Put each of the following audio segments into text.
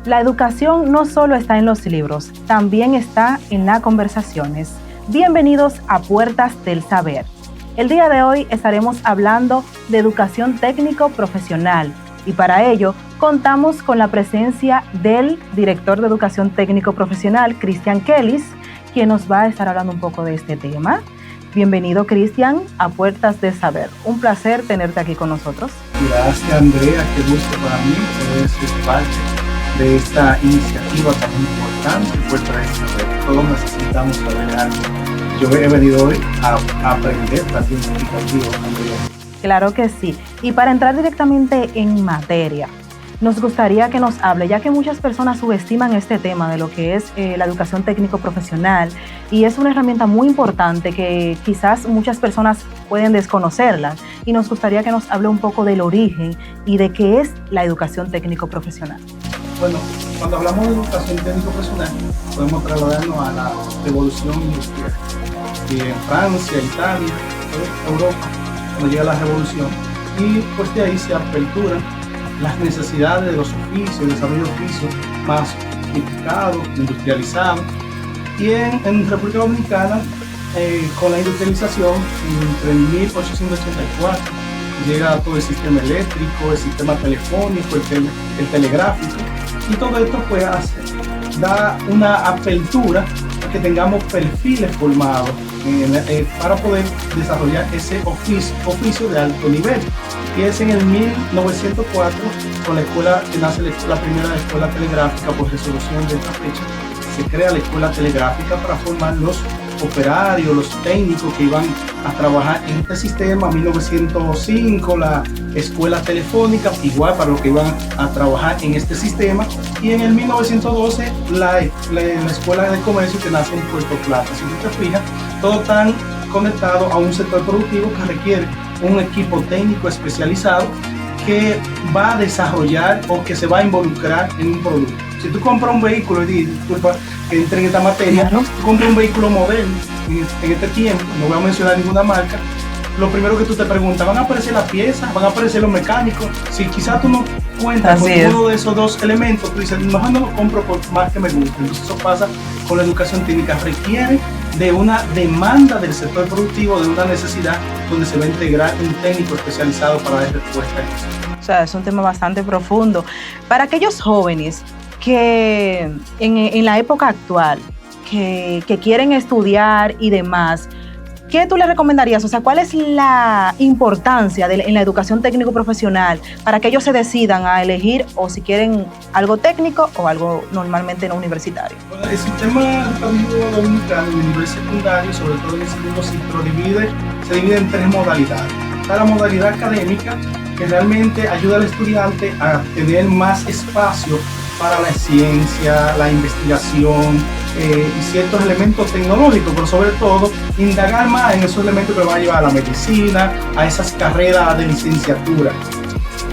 La educación no solo está en los libros, también está en las conversaciones. Bienvenidos a Puertas del Saber. El día de hoy estaremos hablando de educación técnico-profesional y para ello contamos con la presencia del director de educación técnico-profesional, Cristian Kellis, quien nos va a estar hablando un poco de este tema. Bienvenido, Cristian, a Puertas del Saber. Un placer tenerte aquí con nosotros. Gracias, Andrea. Qué gusto para mí poder ser parte de esta iniciativa tan importante, Puertas del Saber. Todos necesitamos saber algo. Yo he venido hoy a aprender también significativo, Andrea. Claro que sí. Y para entrar directamente en materia, nos gustaría que nos hable, ya que muchas personas subestiman este tema de lo que es la educación técnico-profesional y es una herramienta muy importante que quizás muchas personas pueden desconocerla, y nos gustaría que nos hable un poco del origen y de qué es la educación técnico-profesional. Bueno, cuando hablamos de educación técnico-profesional podemos trasladarnos a la revolución industrial. Y en Francia, Italia, Europa, cuando llega la revolución, y pues de ahí se aperturan las necesidades de los oficios, el desarrollo de oficios más sofisticados, industrializados. Y en República Dominicana, con la industrialización, entre 1884, llega todo el sistema eléctrico, el sistema telefónico, el telegráfico, y todo esto pues da una apertura a que tengamos perfiles formados para poder desarrollar ese oficio de alto nivel. Y es en el 1904, con la escuela que nace la primera escuela telegráfica por resolución de esta fecha, se crea la escuela telegráfica para formar los operarios, los técnicos que iban a trabajar en este sistema. 1905, la escuela telefónica, igual para los que iban a trabajar en este sistema. Y en el 1912, la escuela de comercio que nace en Puerto Plata. Si tú te fijas, todo tan conectado a un sector productivo que requiere un equipo técnico especializado que va a desarrollar o que se va a involucrar en un producto. Si tú compras un vehículo, y disculpa que entre en esta materia, tú compras un vehículo moderno en este tiempo, no voy a mencionar ninguna marca, lo primero que tú te preguntas, ¿van a aparecer las piezas? ¿Van a aparecer los mecánicos? Si quizás tú no cuentas con uno de esos dos elementos, tú dices, mejor no lo compro por más que me guste. Entonces eso pasa con la educación técnica, requiere de una demanda del sector productivo, de una necesidad donde se va a integrar un técnico especializado para dar respuesta a eso. O sea, es un tema bastante profundo. Para aquellos jóvenes que en la época actual, que quieren estudiar y demás, ¿qué tú le recomendarías? O sea, ¿cuál es la importancia en la educación técnico-profesional para que ellos se decidan a elegir o si quieren algo técnico o algo normalmente no universitario? Bueno, el sistema educativo dominicano en el nivel secundario, sobre todo en el segundo ciclo, se divide en tres modalidades. Está la modalidad académica, que realmente ayuda al estudiante a tener más espacio para la ciencia, la investigación y ciertos elementos tecnológicos, pero sobre todo indagar más en esos elementos que van a llevar a la medicina, a esas carreras de licenciatura.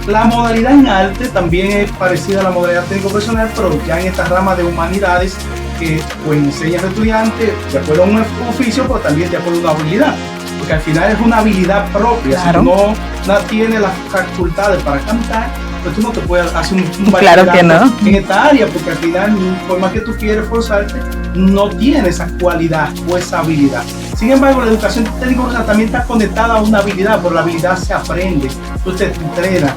La modalidad en arte también es parecida a la modalidad técnico-profesional, pero ya en esta rama de humanidades que pues, enseña al estudiante de acuerdo a un oficio, pero también de acuerdo a una habilidad, porque al final es una habilidad propia. Claro. Si no tiene las facultades para cantar, pues tú no te puedes hacer un claro que no. En esta área, porque al final, por más que tú quieres forzarte, no tienes esa cualidad o esa habilidad. Sin embargo, la educación técnico-profesional también está conectada a una habilidad, pero la habilidad se aprende, tú te entrenas.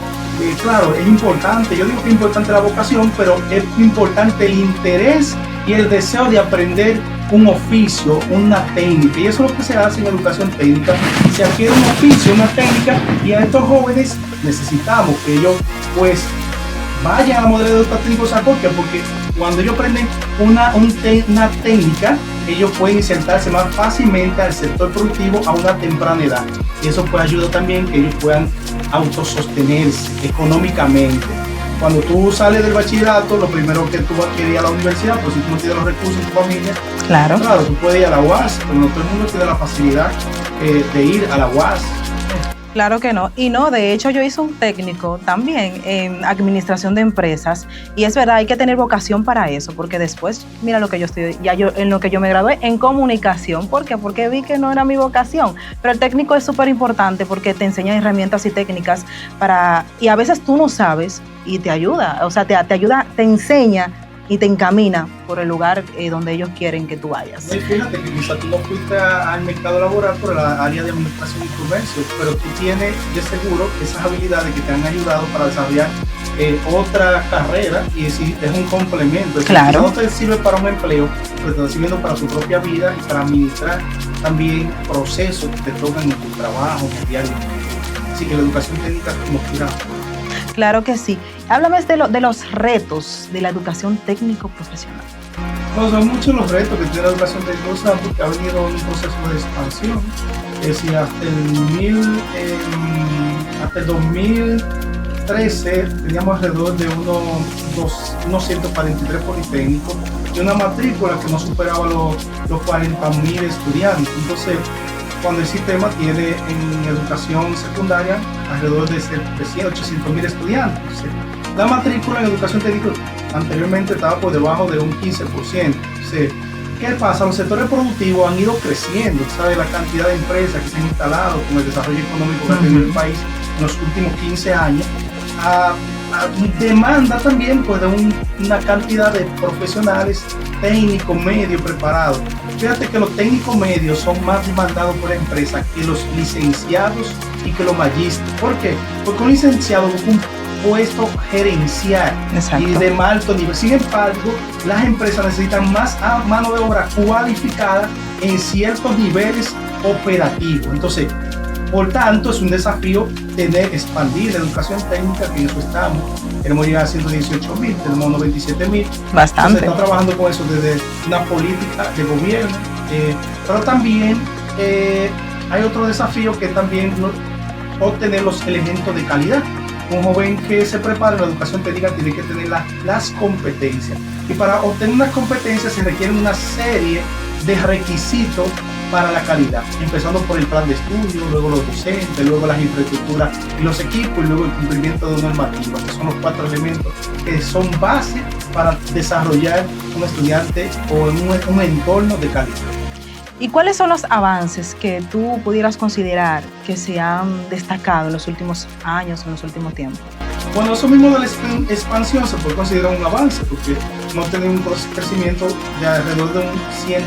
Claro, es importante, yo digo que es importante la vocación, pero es importante el interés y el deseo de aprender un oficio, una técnica, y eso es lo que se hace en educación técnica. Se adquiere un oficio, una técnica, y a estos jóvenes necesitamos que ellos pues vayan a la modalidad de educación técnica. ¿Por qué? Porque cuando ellos aprenden una técnica, ellos pueden insertarse más fácilmente al sector productivo a una temprana edad, y eso puede ayudar también que ellos puedan autosostenerse económicamente. Cuando tú sales del bachillerato, lo primero que tú vas a querer ir a la universidad, pues si tú no tienes los recursos en tu familia, claro, tú puedes ir a la UAS, pero no todo el mundo tiene la facilidad de ir a la UAS. Claro que no. Y no, de hecho yo hice un técnico también en administración de empresas y es verdad, hay que tener vocación para eso, porque después, mira lo que yo estoy, ya yo en lo que yo me gradué en comunicación. ¿Por qué? Porque vi que no era mi vocación. Pero el técnico es súper importante porque te enseña herramientas y técnicas y a veces tú no sabes y te ayuda, o sea, te ayuda, te enseña y te encamina por el lugar donde ellos quieren que tú vayas. Y fíjate que quizá tú no fuiste al mercado laboral por la área de administración y comercio, pero tú tienes de seguro esas habilidades que te han ayudado para desarrollar otra carrera, y es un complemento. Claro. No te sirve para un empleo, pero te está sirviendo para tu propia vida y para administrar también procesos que te tocan en tu trabajo, en el diario. Así que la educación técnica como quiera. Claro que sí. Háblame de los retos de la educación técnico-profesional. Bueno, son muchos los retos que tiene la educación técnica, porque ha venido un proceso de expansión. Es decir, hasta el 2013 teníamos alrededor de unos 143 politécnicos y una matrícula que no superaba los 40.000 estudiantes. Entonces, cuando el sistema tiene en educación secundaria alrededor de 800.000 estudiantes. La matrícula en educación técnica anteriormente estaba por debajo de un 15%. ¿Qué pasa? Los sectores productivos han ido creciendo, ¿sabes? La cantidad de empresas que se han instalado con el desarrollo económico que ha tenido el país en los últimos 15 años, demanda también pues, de una cantidad de profesionales técnicos medios preparados. Fíjate que los técnicos medios son más demandados por la empresa que los licenciados y que los magísteres. ¿Por qué? Porque un licenciado busca un puesto gerencial. Exacto. Y de más alto nivel. Sin embargo, las empresas necesitan más mano de obra cualificada en ciertos niveles operativos. Entonces, por tanto, es un desafío expandir la educación técnica, que en eso estamos. Queremos llegar a 118.000, tenemos unos 27.000. Bastante. Se está trabajando con eso desde una política de gobierno. Pero también hay otro desafío que también obtener los elementos de calidad. Un joven que se prepara en la educación técnica tiene que tener las competencias. Y para obtener unas competencias se requieren una serie de requisitos para la calidad, empezando por el plan de estudio, luego los docentes, luego las infraestructuras y los equipos, y luego el cumplimiento de normativas, que son los 4 elementos que son base para desarrollar un estudiante o en un entorno de calidad. ¿Y cuáles son los avances que tú pudieras considerar que se han destacado en los últimos años, en los últimos tiempos? Bueno, eso mismo de la expansión se puede considerar un avance, porque hemos tenido un crecimiento de alrededor de un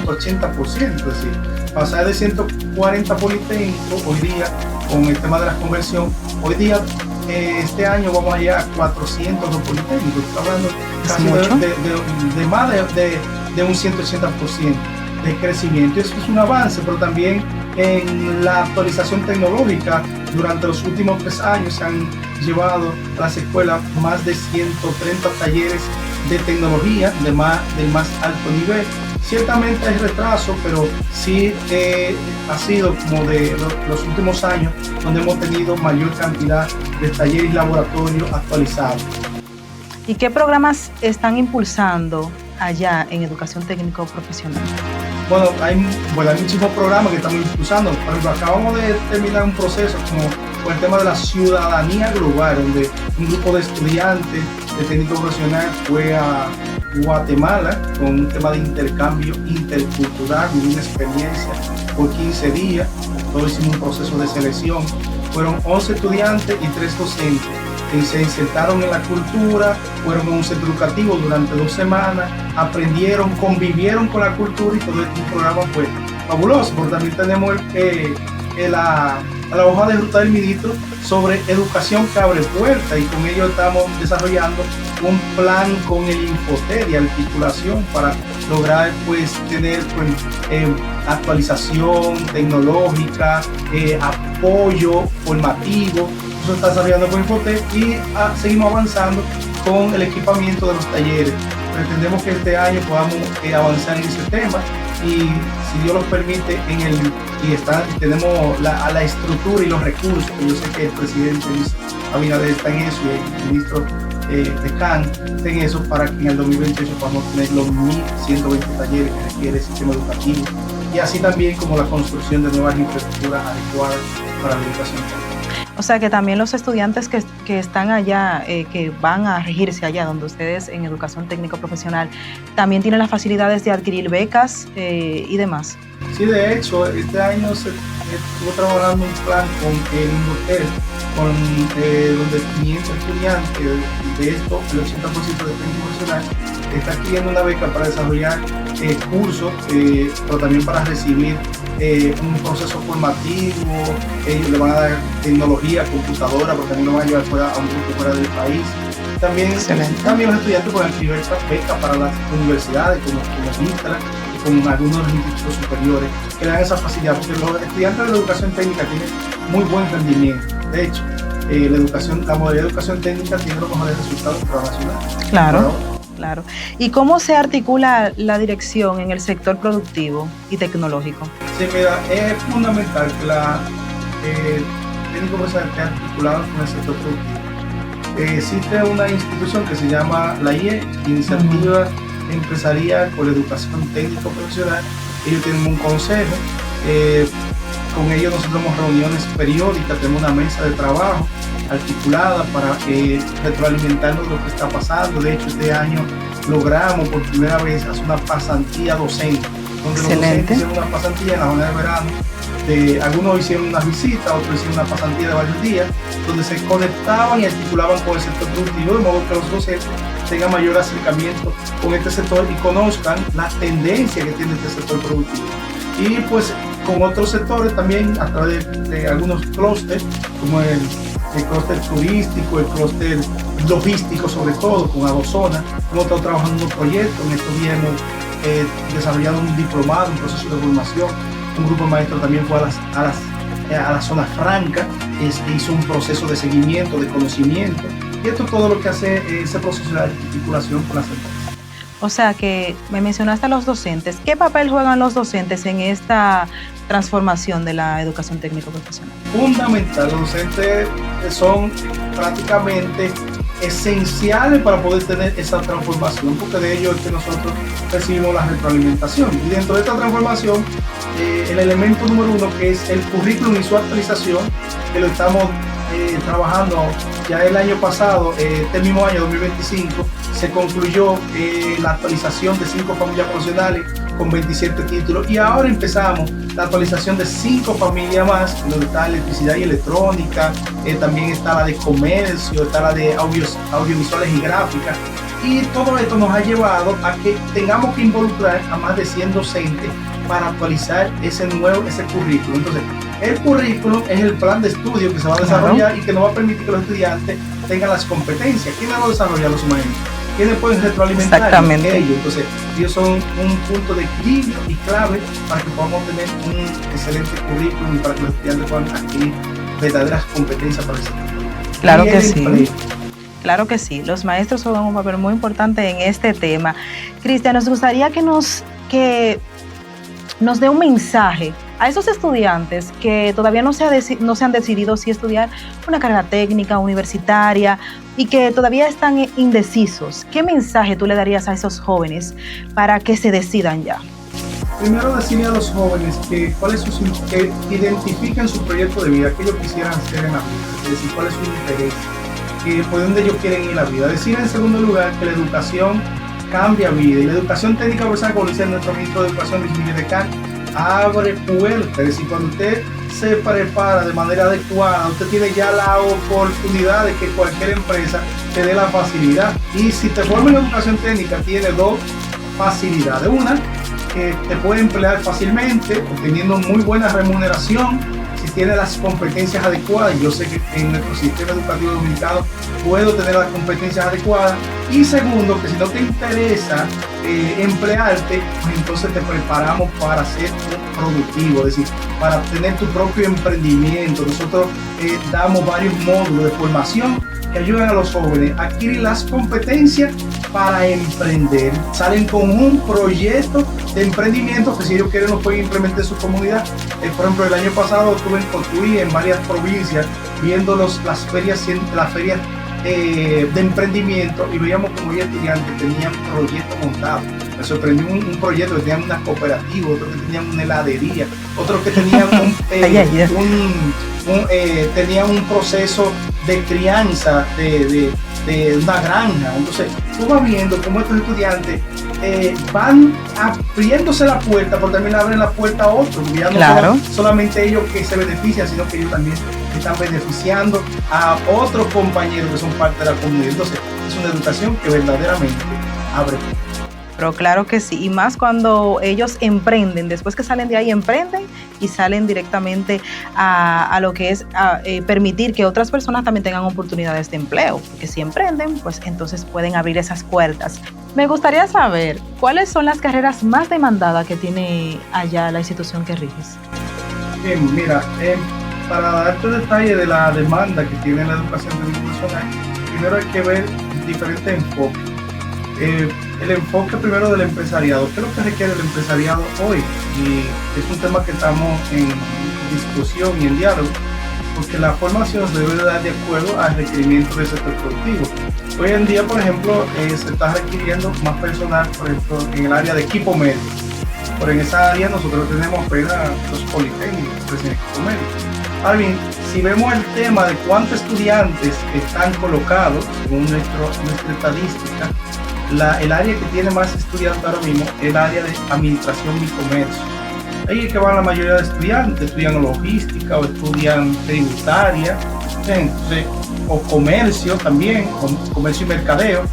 180%, es decir, pasar de 140 politécnicos hoy día con el tema de la conversión. Hoy día, este año vamos a llegar a 402 politécnicos, está hablando casi de más de un 180% de crecimiento. Eso es un avance, pero también en la actualización tecnológica, durante los últimos 3 años se han llevado a las escuelas más de 130 talleres de tecnología del más alto nivel. Ciertamente hay retraso, pero sí ha sido como de los últimos años donde hemos tenido mayor cantidad de talleres y laboratorios actualizados. ¿Y qué programas están impulsando allá en educación técnico profesional? Bueno, hay muchísimos programas que estamos impulsando. Por ejemplo, acabamos de terminar un proceso como con el tema de la ciudadanía global, donde un grupo de estudiantes de técnico profesional fue a Guatemala con un tema de intercambio intercultural, vivir una experiencia por 15 días. Todos hicimos un proceso de selección. Fueron 11 estudiantes y 3 docentes que se insertaron en la cultura, fueron a un centro educativo durante 2 semanas, aprendieron, convivieron con la cultura, y todo este programa fue fabuloso. Porque también tenemos la hoja de ruta del ministro sobre educación que abre puertas, y con ello estamos desarrollando un plan con el Infotel y articulación para lograr pues tener actualización tecnológica, apoyo formativo. Eso está desarrollando con Infotel, y seguimos avanzando con el equipamiento de los talleres. Pretendemos que este año podamos avanzar en ese tema, y si Dios lo permite, tenemos la estructura y los recursos, que yo sé que el presidente Luis Abinader está en eso, y el ministro Tecán está en eso, para que en el 2028 podamos tener los 1.120 talleres que requiere el sistema educativo, y así también como la construcción de nuevas infraestructuras adecuadas para la educación. O sea que también los estudiantes que están allá, que van a regirse allá donde ustedes en educación técnico profesional, también tienen las facilidades de adquirir becas y demás. Sí, de hecho, este año estuvo trabajando un plan con el Indotel, donde 500 estudiantes, de esto, el 80% de técnico profesional, está adquiriendo una beca para desarrollar cursos, pero también para recibir un proceso formativo. Ellos le van a dar tecnología, computadora, porque también lo van a llevar a un grupo fuera del país. También los estudiantes pueden adquirir becas para las universidades, como Mitra, con algunos de los institutos superiores, que dan esa facilidad, porque los estudiantes de la educación técnica tienen muy buen rendimiento. De hecho, la modalidad de educación técnica tiene los mejores resultados internacionales. Claro. ¿Y cómo se articula la dirección en el sector productivo y tecnológico? Sí, mira, es fundamental que la técnico profesional esté articulado con el sector productivo. Existe una institución que se llama la IE, Iniciativa Empresarial por la Educación Técnico Profesional. Ellos tienen un consejo, con ellos nosotros tenemos reuniones periódicas, tenemos una mesa de trabajo articulada para retroalimentarnos de lo que está pasando. De hecho, este año logramos por primera vez hacer una pasantía docente, donde los docentes hicieron una pasantía en la jornada de verano. Algunos hicieron una visita, otros hicieron una pasantía de varios días, donde se conectaban y articulaban con el sector productivo, de modo que los docentes tengan mayor acercamiento con este sector y conozcan las tendencias que tiene este sector productivo. Y pues con otros sectores también, a través de algunos clústeres, como el clúster turístico, el clúster logístico, sobre todo con Adozona. Hemos estado trabajando en un proyecto. En estos días hemos desarrollado un diplomado, un proceso de formación. Un grupo de maestros también fue a la zona franca, hizo un proceso de seguimiento, de conocimiento. Y esto es todo lo que hace ese proceso de articulación con las empresas. O sea que me mencionaste a los docentes. ¿Qué papel juegan los docentes en esta transformación de la educación técnico profesional? Fundamental. Los docentes son prácticamente esenciales para poder tener esa transformación, porque de ello es que nosotros recibimos la retroalimentación. Y dentro de esta transformación, el elemento número 1, que es el currículum y su actualización, que lo estamos trabajando ya el año pasado, este mismo año 2025, se concluyó la actualización de 5 familias profesionales con 27 títulos, y ahora empezamos la actualización de 5 familias más, donde está electricidad y electrónica, también está la de comercio, está la de audiovisuales y gráficas, y todo esto nos ha llevado a que tengamos que involucrar a más de 100 docentes para actualizar ese currículo. Entonces, el currículum es el plan de estudio que se va a desarrollar y que nos va a permitir que los estudiantes tengan las competencias. ¿Quiénes lo desarrollan? Los maestros. ¿Quiénes pueden retroalimentar? Exactamente. Entonces, ellos son un punto de equilibrio y clave para que podamos tener un excelente currículum y para que los estudiantes puedan adquirir verdaderas competencias para el sector. Claro que sí. Claro que sí. Los maestros juegan un papel muy importante en este tema. Cristian, nos gustaría que nos dé un mensaje a esos estudiantes que todavía no se han decidido si estudiar una carrera técnica, universitaria, y que todavía están indecisos. ¿Qué mensaje tú le darías a esos jóvenes para que se decidan ya? Primero, decirle a los jóvenes que identifiquen su proyecto de vida, qué ellos quisieran hacer en la vida, es decir, cuál es su interés, por dónde ellos quieren ir en la vida. Decir en segundo lugar que la educación cambia vida, y la educación técnica profesional, como dice nuestro ministro de Educación, Luis Miguel Decán, abre puertas. Es decir, cuando usted se prepara de manera adecuada, usted tiene ya la oportunidad de que cualquier empresa te dé la facilidad. Y si te formas en educación técnica, tiene 2 facilidades. Una, que te puede emplear fácilmente, obteniendo muy buena remuneración, si tiene las competencias adecuadas. Y yo sé que en nuestro sistema educativo dominicano puedo tener las competencias adecuadas. Y segundo, que si no te interesa emplearte, pues entonces te preparamos para ser productivo, es decir, para tener tu propio emprendimiento. Nosotros damos varios módulos de formación que ayudan a los jóvenes a adquirir las competencias para emprender. Salen con un proyecto de emprendimiento que, si ellos quieren, lo pueden implementar en su comunidad. Por ejemplo, el año pasado estuve en Cotuí, en varias provincias, viendo las ferias de emprendimiento, y veíamos como ya estudiantes tenían proyectos montados. Me sorprendió un proyecto que tenían una cooperativa, otros que tenían una heladería, otros que tenían tenían un proceso de crianza de una granja. Entonces tú vas viendo cómo estos estudiantes van abriéndose la puerta, pero también abren la puerta a otros. Ya no son solamente ellos que se benefician, sino que ellos también están beneficiando a otros compañeros que son parte de la comunidad. Entonces es una educación que verdaderamente abre. Pero claro que sí, y más cuando ellos emprenden, después que salen de ahí emprenden y salen directamente a lo que es permitir que otras personas también tengan oportunidades de empleo, porque si emprenden, pues entonces pueden abrir esas puertas. Me gustaría saber, ¿cuáles son las carreras más demandadas que tiene allá la institución que riges? Bien, mira, para darte detalle de la demanda que tiene la educación técnico-profesional, primero hay que ver diferentes enfoques. El enfoque primero del empresariado. ¿Qué es lo que requiere el empresariado hoy? Y es un tema que estamos en discusión y en diálogo, porque la formación se debe dar de acuerdo al requerimiento del sector productivo. Hoy en día, por ejemplo, se está requiriendo más personal, por ejemplo, en el área de equipo médico. Por en esa área nosotros tenemos apenas los politécnicos, en equipo médico. Ahora bien, si vemos el tema de cuántos estudiantes están colocados, según nuestra estadística, el área que tiene más estudiantes ahora mismo es el área de administración y comercio. Ahí es que van la mayoría de estudiantes, estudian logística o estudian tributaria, entonces, o comercio también, comercio y mercadeo.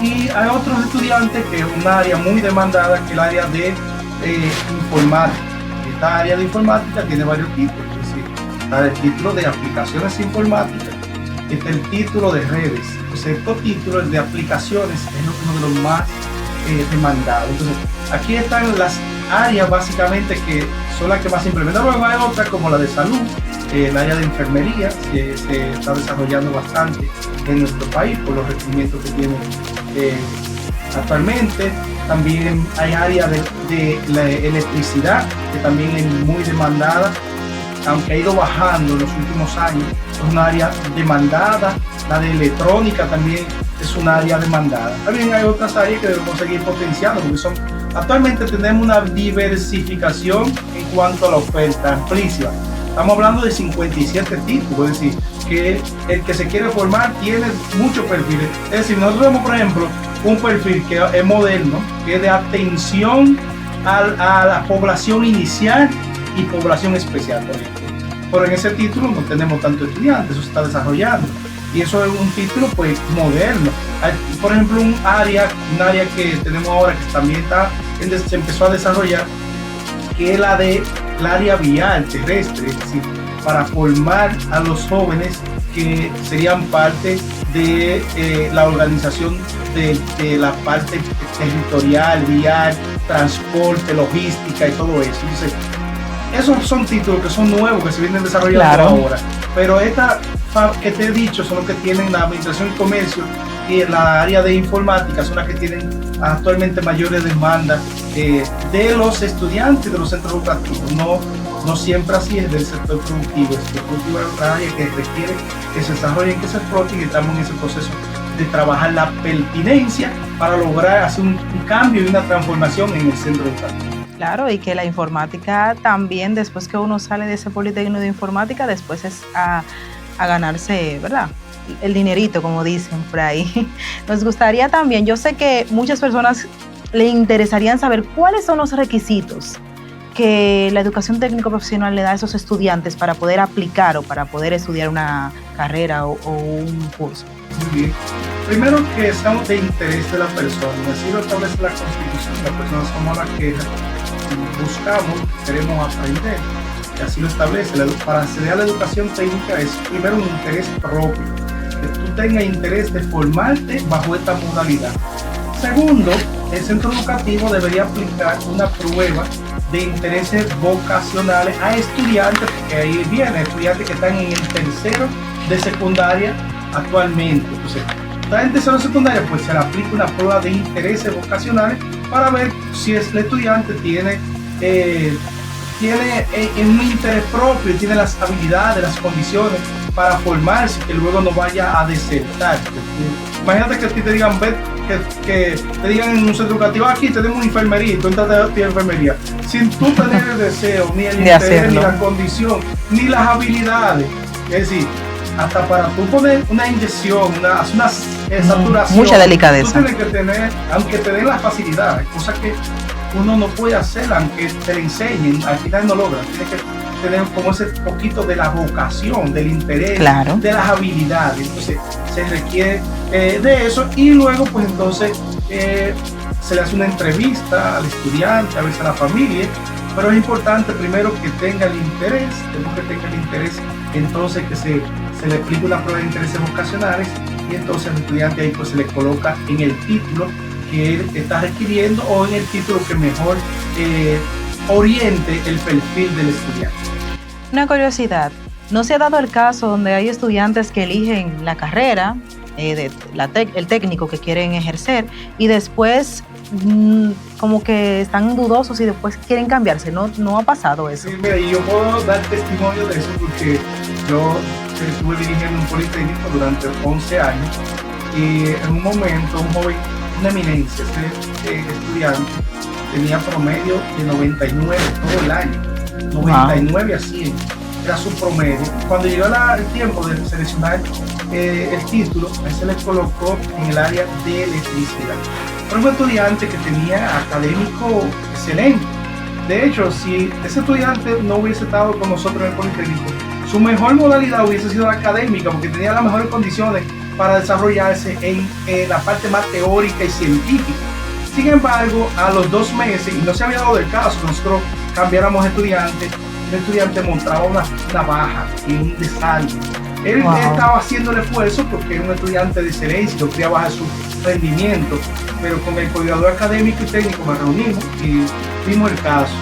Y hay otros estudiantes que es un área muy demandada, que es el área de informática. Esta área de informática tiene varios títulos, es decir, está el título de aplicaciones informáticas, está el título de redes. Entonces, estos títulos de aplicaciones es uno de los más demandados. Entonces, aquí están las áreas básicamente que son las que más se implementan. Luego hay otras como la de salud, el área de enfermería se está desarrollando bastante en nuestro país por los requerimientos que tiene actualmente. También hay área de la electricidad, que también es muy demandada, aunque ha ido bajando en los últimos años. Es un área demandada. La de electrónica también es un área demandada. También hay otras áreas que debemos seguir potenciando, porque actualmente tenemos una diversificación en cuanto a la oferta amplísima. Estamos hablando de 57 títulos, es decir, que el que se quiere formar tiene muchos perfiles. Es decir, nosotros tenemos, por ejemplo, un perfil que es moderno, que es de atención a la población inicial y población especial, por ejemplo. Pero en ese título no tenemos tantos estudiantes, eso se está desarrollando. Y eso es un título pues moderno. Hay, por ejemplo, un área que tenemos ahora que también se empezó a desarrollar, que es la área vial terrestre, es decir, para formar a los jóvenes que serían parte de la organización de la parte territorial, vial, transporte, logística y todo eso. Entonces, esos son títulos que son nuevos, que se vienen desarrollando ahora. Pero esta que te he dicho son los que tienen la administración y comercio, y la área de informática son las que tienen actualmente mayores demandas de los estudiantes de los centros educativos. No siempre así es del sector productivo. El sector productivo es otra área que requiere que se desarrollen, que se exploten, y estamos en ese proceso de trabajar la pertinencia para lograr hacer un cambio y una transformación en el centro educativo. Claro, y que la informática también, después que uno sale de ese politécnico de informática, después es a ganarse, ¿verdad?, el dinerito, como dicen por ahí. Nos gustaría también, yo sé que muchas personas le interesarían saber cuáles son los requisitos que la educación técnico profesional le da a esos estudiantes para poder aplicar o para poder estudiar una carrera o un curso. Muy bien. Primero, que seamos de interés de la persona, así lo establece la Constitución. Las personas somos las que buscamos, queremos aprender, y así lo establece. Para acceder a la educación técnica es primero un interés propio, que tú tengas interés de formarte bajo esta modalidad. Segundo, el centro educativo debería aplicar una prueba de intereses vocacionales a estudiantes, porque ahí vienen estudiantes que están en el tercero de secundaria actualmente. Entonces, está en tercero de secundaria, pues se le aplica una prueba de intereses vocacionales para ver si el estudiante tiene un interés propio, tiene las habilidades, las condiciones para formarse, que luego no vaya a desertar. Imagínate que a ti te digan, que te digan en un centro educativo, aquí tenemos una enfermería, y tú entras a la enfermería, sin tú tener el deseo, ni el interés, ni la condición, ni las habilidades. Es decir, hasta para tú poner una inyección, una saturación, mucha delicadeza. Tú tienes que tener, aunque te den las facilidades, cosas que uno no puede hacer, aunque te le enseñen, al final no logra. Tienes que tener como ese poquito de la vocación, del interés, claro, de las habilidades. Entonces se requiere de eso, y luego pues entonces se le hace una entrevista al estudiante, a veces a la familia, pero es importante primero que tenga el interés, entonces que se le aplique una prueba de intereses vocacionales, y entonces al estudiante ahí pues se le coloca en el título que él está requiriendo, o en el título que mejor oriente el perfil del estudiante. Una curiosidad, ¿no se ha dado el caso donde hay estudiantes que eligen la carrera, el técnico que quieren ejercer, y después como que están dudosos y después quieren cambiarse? ¿No ha pasado eso? Sí, mira, y yo puedo dar testimonio de eso porque yo estuve dirigiendo un politécnico durante 11 años, y en un momento un joven, una eminencia, este estudiante tenía promedio de 99 todo el año, 99 a 100 era su promedio. Cuando llegó el tiempo de seleccionar el título, ahí se le colocó en el área de electricidad. Fue un estudiante que tenía académico excelente. De hecho, si ese estudiante no hubiese estado con nosotros en el politécnico, su mejor modalidad hubiese sido la académica, porque tenía las mejores condiciones para desarrollarse en la parte más teórica y científica. Sin embargo, a los 2 meses, y no se había dado el caso, nosotros cambiáramos estudiante, el estudiante mostraba una baja y un desánimo. Él estaba haciendo el esfuerzo porque era un estudiante de excelencia, no quería bajar su rendimiento, pero con el coordinador académico y técnico nos reunimos y vimos el caso.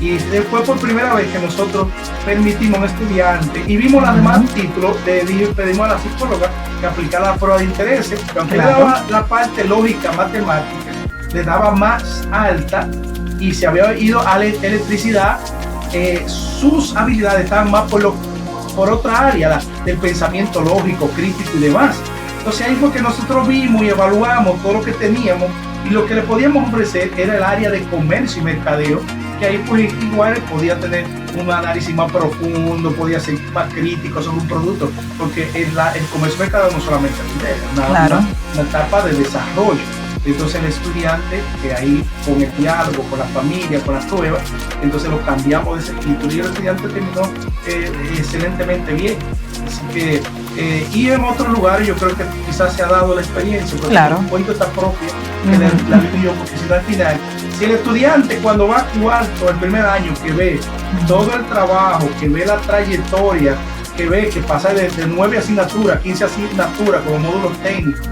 Y fue por primera vez que nosotros permitimos a un estudiante, y vimos los demás títulos, pedimos a la psicóloga que aplicara la prueba de intereses, que aunque le daba la parte lógica, matemática, le daba más alta, y se había ido a electricidad, sus habilidades estaban más por otra área, del pensamiento lógico, crítico y demás. Entonces ahí fue que nosotros vimos y evaluamos todo lo que teníamos, y lo que le podíamos ofrecer era el área de comercio y mercadeo, que ahí pues igual podía tener un análisis más profundo, podía ser más crítico sobre un producto, porque el comercio y mercadeo no solamente es una etapa de desarrollo. Entonces el estudiante, que ahí con el diálogo, con la familia, con las pruebas, entonces lo cambiamos de ese título, y el estudiante terminó excelentemente bien. Así que, y en otros lugares yo creo que quizás se ha dado la experiencia, porque el cuento está propia, que la viví yo, porque si no al final, si el estudiante cuando va a cuarto, el primer año, que ve todo el trabajo, que ve la trayectoria, que ve que pasa de 9 asignaturas, 15 asignaturas como módulos técnicos,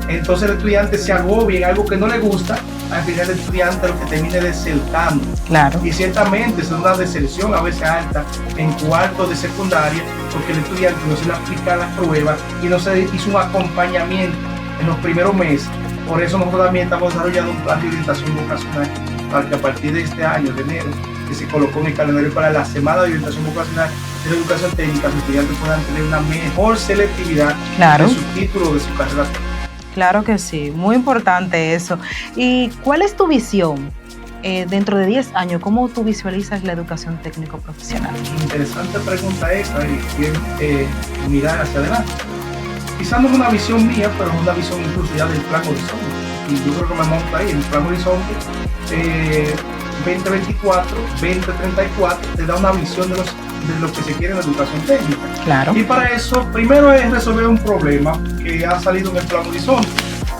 entonces el estudiante se agobia en algo que no le gusta, al final el estudiante lo que termine desertando. Claro. Y ciertamente es una deserción a veces alta en cuarto de secundaria, porque el estudiante no se le aplica las pruebas y no se hizo un acompañamiento en los primeros meses. Por eso nosotros también estamos desarrollando un plan de orientación vocacional, para que a partir de este año, de enero, que se colocó en el calendario para la semana de orientación vocacional de la educación técnica, los estudiantes puedan tener una mejor selectividad de su título, de su carrera. Claro que sí, muy importante eso. ¿Y cuál es tu visión dentro de 10 años? ¿Cómo tú visualizas la educación técnico-profesional? Interesante pregunta esa, y mirar hacia adelante. Quizás no es una visión mía, pero es una visión incluso ya del Plan Horizonte. Y yo creo que me monto ahí, el Plan Horizonte 2024, 2034, te da una visión de lo que se quiere en la educación técnica. Claro. Y para eso, primero es resolver un problema que ha salido en el Plan Horizonte,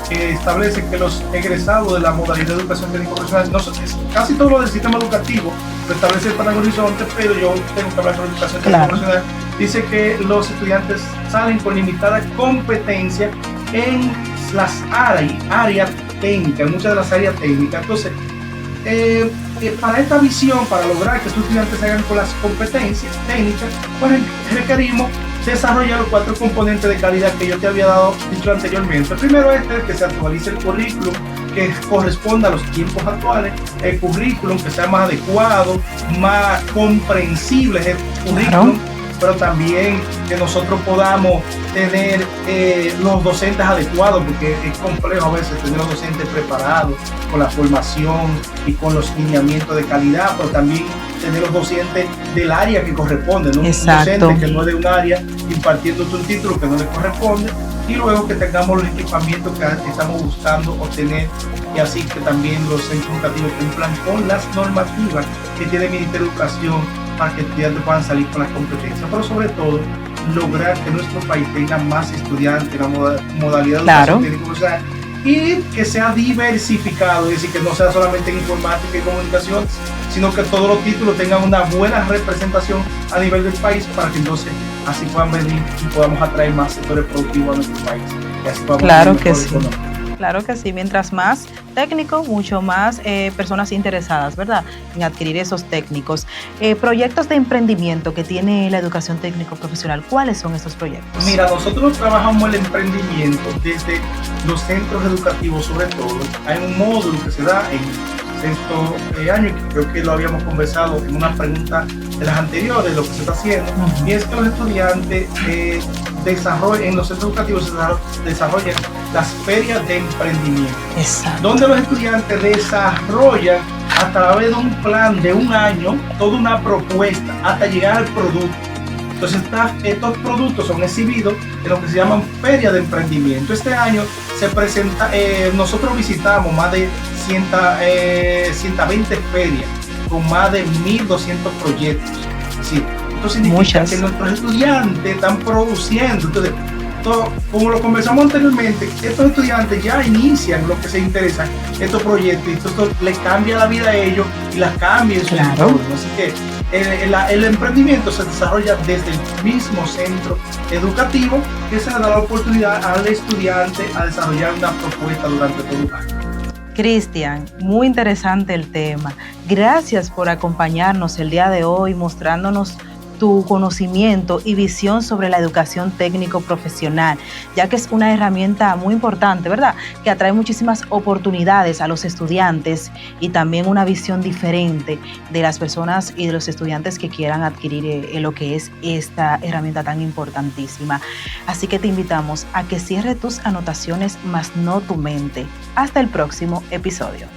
que establece que los egresados de la modalidad de educación técnico profesional, casi todo lo del sistema educativo lo establece el Plan Horizonte, pero yo tengo que hablar sobre educación técnico profesional. Dice que los estudiantes salen con limitada competencia en las áreas técnicas, muchas de las áreas técnicas. Entonces, para esta visión, para lograr que estos estudiantes salgan con las competencias técnicas, pues requerimos desarrollar los 4 componentes de calidad que yo te había dicho anteriormente. Primero que se actualice el currículum, que corresponda a los tiempos actuales, el currículum que sea más adecuado, más comprensible, el currículum pero también que nosotros podamos tener los docentes adecuados, porque es complejo a veces tener los docentes preparados con la formación y con los lineamientos de calidad, pero también tener los docentes del área que corresponde, ¿no? Exacto. Un docente que no es de un área impartiendo un título que no le corresponde, y luego que tengamos los equipamientos que estamos buscando obtener, y así que también los centros educativos cumplan con las normativas que tiene el Ministerio de Educación para que estudiantes puedan salir con las competencias, pero sobre todo lograr que nuestro país tenga más estudiantes en la modalidad de educación técnico profesional, y que sea diversificado, es decir, que no sea solamente en informática y comunicación, sino que todos los títulos tengan una buena representación a nivel del país, para que entonces así puedan venir y podamos atraer más sectores productivos a nuestro país. Y así claro que sí. Claro que sí, mientras más técnico, mucho más personas interesadas, ¿verdad?, en adquirir esos técnicos. Proyectos de emprendimiento que tiene la educación técnico profesional, ¿cuáles son estos proyectos? Mira, nosotros trabajamos el emprendimiento desde los centros educativos, sobre todo. Hay un módulo que se da en sexto año, que creo que lo habíamos conversado en una pregunta de las anteriores, lo que se está haciendo, y es que los estudiantes en los centros educativos desarrollan las ferias de emprendimiento. Exacto. Donde los estudiantes desarrollan a través de un plan de un año toda una propuesta hasta llegar al producto. Entonces estos productos son exhibidos en lo que se llaman ferias de emprendimiento. Este año se presenta, nosotros visitamos más de 120 ferias con más de 1.200 proyectos. Sí, esto significa que nuestros estudiantes están produciendo. Entonces, como lo conversamos anteriormente, estos estudiantes ya inician lo que se interesan, estos proyectos, y esto les cambia la vida a ellos y las cambia en su entorno. Así que el emprendimiento se desarrolla desde el mismo centro educativo, que se le da la oportunidad al estudiante a desarrollar una propuesta durante todo el año. Cristian, muy interesante el tema. Gracias por acompañarnos el día de hoy, mostrándonos tu conocimiento y visión sobre la educación técnico profesional, ya que es una herramienta muy importante, ¿verdad?, que atrae muchísimas oportunidades a los estudiantes y también una visión diferente de las personas y de los estudiantes que quieran adquirir lo que es esta herramienta tan importantísima. Así que te invitamos a que cierres tus anotaciones, más no tu mente. Hasta el próximo episodio.